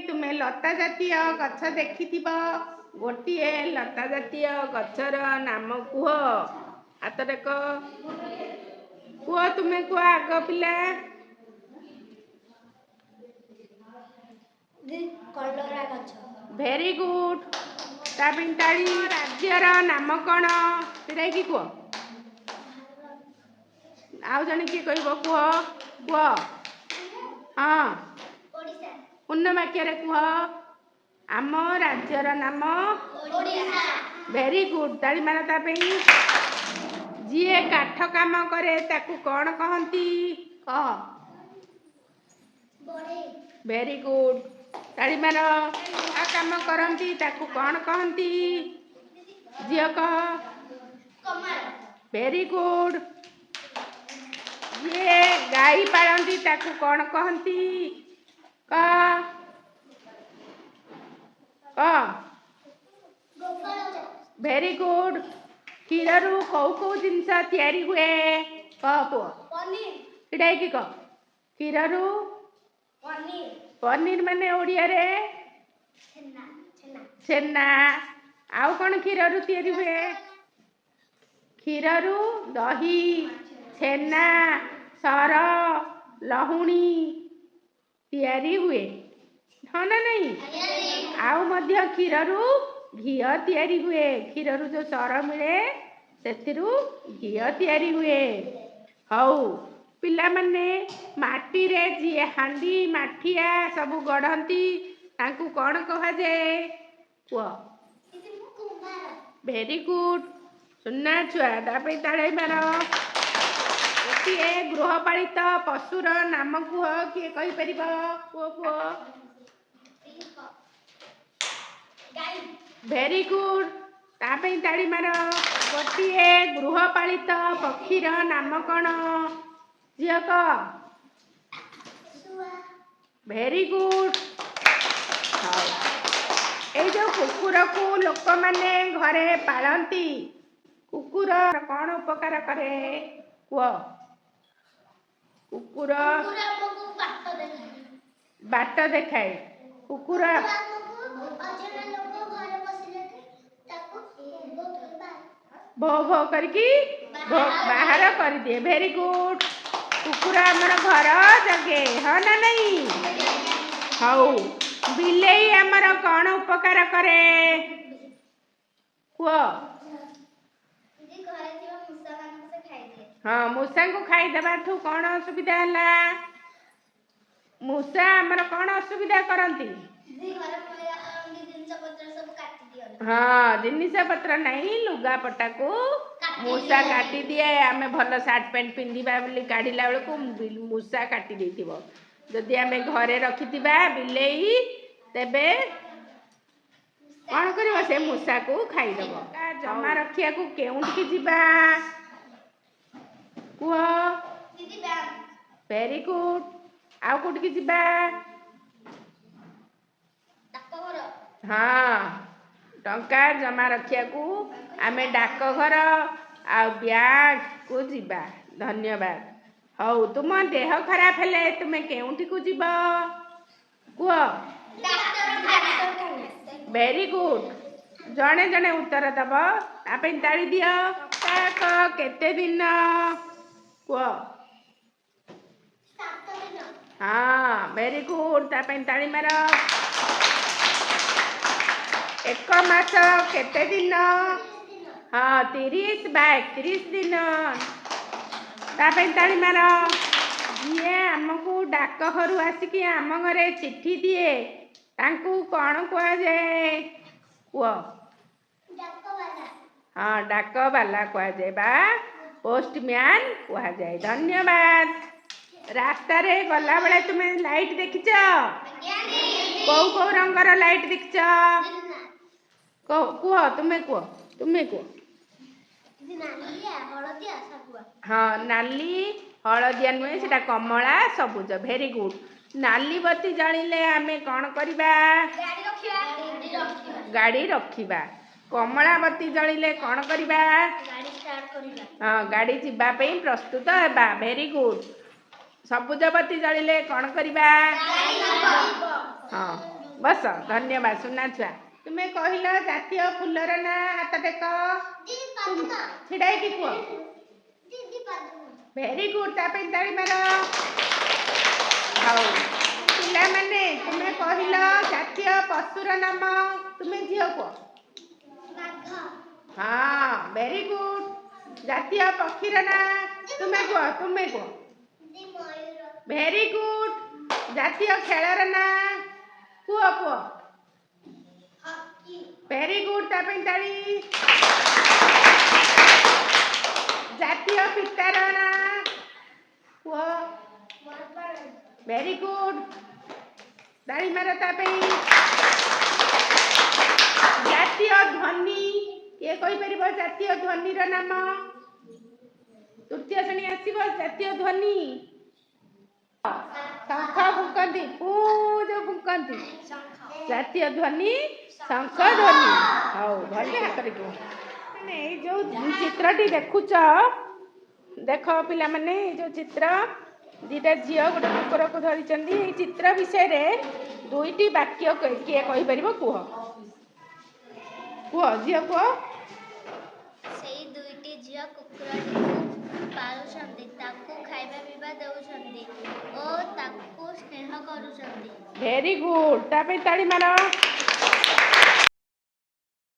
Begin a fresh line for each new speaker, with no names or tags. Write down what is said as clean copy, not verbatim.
तुमे लता जातीय गछ देखिथिब गोटे लता जातीय गछर नाम कुह हाथ देख कुह तुमे कुह आग पिला भेरी गुड ताड़ी राज्यर नाम कौन से कुह आउ जने किए कह कुह कुह हाँ पूर्ण वाक्य कुह आम राज्यर नाम भेरी गुड ताड़ी मार जी काठ काम करे ताकू कौन कहती कह भेरी गुड ताड़ी मार आ काम करती ताकू कौन कहती झील कह भेरी गुड ये गाई पालती ताकू कौन कहती कह भेरी गुड क्षीर रु कौ कौ जिनस तैयारी हुए कह पुआ कि कह क्षीर रु पनीर माने ओडिया रे छेना आउ कौन क्षीर रु तैयारी हुए क्षीर रु दही छेना सर लहुणी तैयारी हुए हाँ ना नहीं आउ मध्य क्षीर रु घी तैयारी हुए क्षीर रु जो सर मिले से घी तैयारी हुए हौ पिला माने माटी रे जी हांडी माठिया सब गढ़ती ताकू कौन कह जाए कुह भेरी गुड सुना छुआ तापे ताड़े मार गोटे गृहपालित पशुर नाम कुह किए कहि परिबा कुह कुह भेरी गुड तापे ताड़ी मार गोटे गृहपालित पक्षीर नाम कौन झील कह भेरी गुड ये जो कुकुर को लोक माने घरे पालती कुकुर कौन उपकार करे कुह कुकुर बाट देखाए कुकुर भो भो करके बाहर कर दिए भेरी गुड कुकुर आमर घर जगे हाँ ना नहीं हौ बिलेई आमर कौन उपकार करे कुह हाँ मूषा को खाईदेवा कौन असुविधा है मूषा आमर कौन असुविधा करती हाँ जिनिस पत्र नहीं लुगापटा को मूषा काटी दिए आम भल सार्ट पैंट पिंधा बोली काढ़ला बेलू मूषा काटी देथिब जदि आम घरे रखि बिलेई तेबे कौन कर से मूषा को खाईदेव जमा रखिया को केउठी जिबा कुह भेरी गुड आउ कोठी जिबा हाँ टंका जमा रखिया को आम डाकघर आ ब्यांक को जिबा धन्यवाद हौ तुम देह खराब हेले तुमे केउठी को जिबा कुह भेरी गुड जड़े जड़े उत्तर दब आप ताड़ी दियो केते दिन कुह हाँ भेरी गुड ताड़ी मार एक मास केते दिन हाँ 30 दिन ताड़ी मार जी आमको डाकघर आसिक आम घरे चिट्ठी दिए तांकू कौन कह जाए कुह हाँ डाक बाला कह जाए बा पोस्टमैन कह जाए धन्यवाद रास्ता रे गला बेले तुमे लाइट देखिच कौ कौ रंगर लाइट देखिच कुह तुमे कुह हाँ नाली हलदिया नुहे से कमला सबुज भेरी गुड नाली बत्ती जलिले आमे कौन करिबा गाड़ी रखिबा कमला बत्ती जलिले कौन करिबा हाँ गाड़ी जीवा पे प्रस्तुत हेबा भेरी गुड सबुज बत्ती जलिले कौन करिबा हाँ ବସ ଧନ୍ୟବାଦ ସୁନା ଛୁଆ ତୁମେ କହିଲ ଜାତୀୟ ଫୁଲର ନାଁ ହାତ ଟେକ ଛିଡ଼ା ହେଇକି କୁହ ଭେରି ଗୁଡ୍ ତା ପାଇଁ ତାଳି ମାର ହଉ ପିଲାମାନେ ତୁମେ କହିଲ ଜାତୀୟ ପଶୁର ନାମ ତୁମେ ଝିଅ କୁହ ହଁ ଭେରି ଗୁଡ୍ ଜାତୀୟ ପକ୍ଷୀର ନାଁ ତୁମେ କୁହ ଭେରି ଗୁଡ୍ ଜାତୀୟ ଖେଳର ନାଁ କୁହ ଭେରି ଗୁଡ୍ ତା ପାଇଁ ତାଳି ଜାତୀୟ ପିତାର ନାଁ କୁହ ଭେରି ଗୁଡ୍ ତାଳି ମାର ତା ପାଇଁ ଜାତୀୟ ଧ୍ୱନି କିଏ କହିପାରିବ ଜାତୀୟ ଧ୍ୱନିର ନାମ ତୃତୀୟ ଶ୍ରେଣୀ ଆସିବ ଜାତୀୟ ଧ୍ୱନି ଶଙ୍ଖ ଫୁଙ୍କନ୍ତି ଯୋଉ ଫୁଙ୍କନ୍ତି ଜାତୀୟ ଧ୍ୱନି ଶଙ୍ଖ ଧ୍ୱନି ହଉ ଭଲ ହାତରେ କୁହ ମାନେ ଏଇ ଯୋଉ ଚିତ୍ରଟି ଦେଖୁଛ ଦେଖ ପିଲାମାନେ ଏଇ ଯୋଉ ଚିତ୍ର ଦିଟା ଝିଅ ଗୋଟେ କୁକୁରକୁ ଧରିଛନ୍ତି ଏଇ ଚିତ୍ର ବିଷୟରେ ଦୁଇଟି ବାକ୍ୟ କିଏ କହିପାରିବ କୁହ ଝିଅ କୁହ
ସେଇ ଦୁଇଟି ଝିଅ କୁକୁରଟିକୁ ପାଳୁଛନ୍ତି ତାକୁ ଖାଇବା ପିଇବା ଦେଉଛନ୍ତି ଓ ତାକୁ ସ୍ନେହ କରୁଛନ୍ତି
ଭେରି ଗୁଡ୍ ତା ପାଇଁ ତାଳି ମାର